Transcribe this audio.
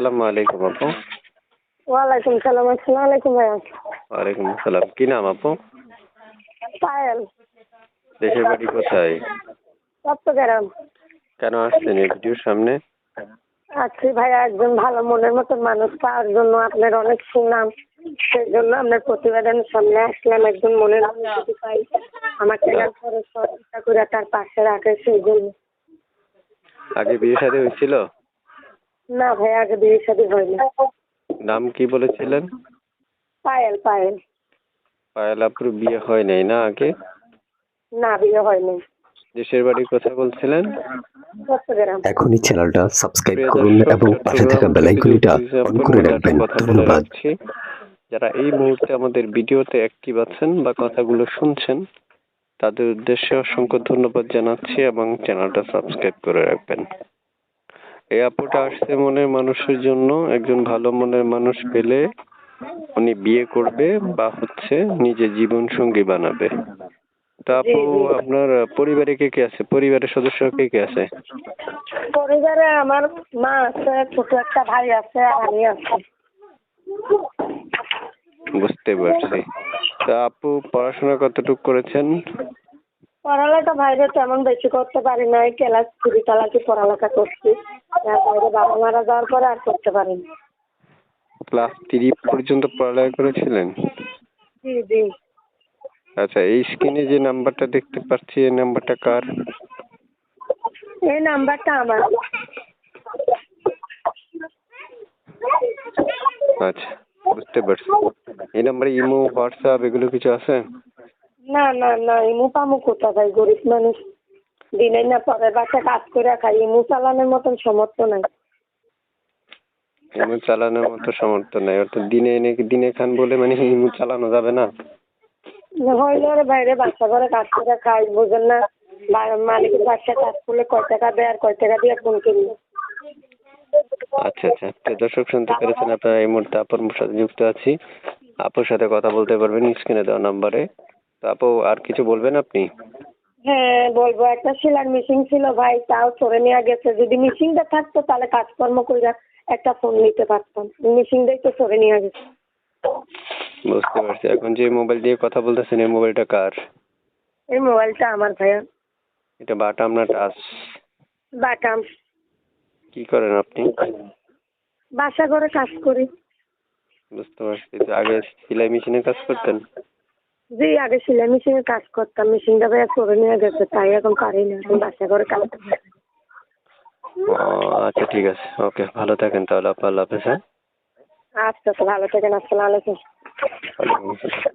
আসসালামু আলাইকুম আপু। ওয়ালাইকুম সালাম। আসসালামু আলাইকুম ভাইয়া। ওয়ালাইকুম আসসালাম। কি নাম আপু? পায়েল। দেশের বাড়ি কোথায়? চট্টগ্রাম। কেন আসছেন এই ভিডিওর সামনে? আছি ভাইয়া, একজন ভালো মনের মতন মানুষ পাওয়ার জন্য। আপনার অনেক সুনাম, সেই জন্য আপনার প্রতিবেদনের সামনে আসলাম। একজন মনের মানুষ যদি পাই, আমাকে এনার খরচ সহযোগিতা করে তার পাশে রাখে, সেই জন্য। আগে বিয়ে শাদী হয়েছিল? না ভাইয়া, আগে বিয়ে শাদী হয়নি। নাম কি বলেছিলেন? পায়েল। পায়েল। পায়েল আপুর বিয়ে হয় নাই না আগে? না, বিয়ে হয়নি। দেশের বাড়ি কোথায় বলছিলেন? চট্টগ্রাম। এখনই চ্যানেলটা সাবস্ক্রাইব প্রিয় করুন দর্শক, এবং পাশে থাকা চট্টগ্রাম বেল থেকে আইকনটা লুৎফুল ইসলাম অন পূর্ণ করে একটা রাখবেন। কথা বলে ধন্যবাদ। রাখছি, যারা এই মুহূর্তে আমাদের ভিডিওতে অ্যাক্টিভ আছেন বা কথাগুলো শুনছেন, তাদের উদ্দেশ্যে অসংখ্য ধন্যবাদ জানাচ্ছি এবং চ্যানেলটা সাবস্ক্রাইব করে রাখবেন। এই আপুটা আসছে মনের মানুষের জন্য। একজন ভালো মনের মানুষ পেলে উনি বিয়ে করবে বা নিজে জীবন সঙ্গী বানাবে। তা আপু, আপনার পরিবারে কে কে আছে? পরিবারের সদস্য কে কে আছে? পরিবারে আমার মা আছে, ছোট একটা ভাই আছে, আমি আছি। বুঝতে পারছি। তা আপু, পড়াশোনা কতটুকু করেছেন? পড়ালেখা বাইরে তেমন বেশি করতে পারি নাই। ক্লাস 3 তালাকে পড়ালেখা করছি। তারপরে বাবা মারা যাওয়ার পরে আর করতে পারিনি। ক্লাস 3 পর্যন্ত পড়ালেখা করেছিলেন? জি জি। আচ্ছা, এই স্ক্রিনে যে নাম্বারটা দেখতে পাচ্ছি, এই নাম্বারটা কার? এই নাম্বারটা আমার। আচ্ছা, বুঝতে পারছি। এই নাম্বারে ইমো, হোয়াটসঅ্যাপ এগুলো কিছু আছে? না না না, ইমু পামু কোথা ভাই, গরিব মানুষ। দিনে না পরের বাসায় কাজ করে খাই, ইমু চালানোর মতন সামর্থ্য নাই। ইমো চালানোর মতো সামর্থ্য নাই, অর্থাৎ দিনে এনে দিনে খান বলে মানে ইমো চালানো যাবে না? হইলে ওর বাইরে বাসা ঘরে কাজ করে খাই, বুঝেন না। মালিকের বাসায় কাজ করলে কয় টাকা দেয় আর কয় টাকা দিয়ে ফোন কিনবো। আচ্ছা আচ্ছা, তো দর্শক শুনতে পেরেছেন, আপনারা এই মুহূর্তে আপুর সাথে যুক্ত আছি। আপুর সাথে কথা বলতে পারবেন স্ক্রিনে দেওয়া নাম্বারে। তো আপু, আর কিছু বলবেন আপনি? হ্যাঁ বলবো, একটা সেলার মেশিন ছিল ভাই, তাও চলে নেওয়া গেছে। যদি মেশিনটা থাকতো তাহলে কাজকর্ম করে একটা ফোন নিতে পারতাম। মেশিনটাই তো চলে নেওয়া গেছে। বুঝতে পারছি। এখন যে মোবাইল দিয়ে কথা বলতেছেন, এই মোবাইলটা কার? এই মোবাইলটা আমার ভাইয়া। এটা বাটাম না টাচ? বাটাম। কি করেন আপনি? বাসা ঘরে কাজ করি। বুঝতে পারছি। তো আগে সেলাই মেশিনে কাজ করতেন? জি, আগে সেলাই মেশিনে কাজ করতাম। মেশিনটা ভাইয়া চলে নিয়ে গেছে, তাই এখন পারি না। এখন বাসা ঘরে কাজ করি। ও আচ্ছা, ঠিক আছে, ওকে, ভালো থাকেন তাহলে আপু। আল্লাহ হাফেজ। হ্যাঁ, আচ্ছা, তো ভালো থাকেন। আসসালামু আলাইকুম। ওয়ালাইকুম আসসালাম।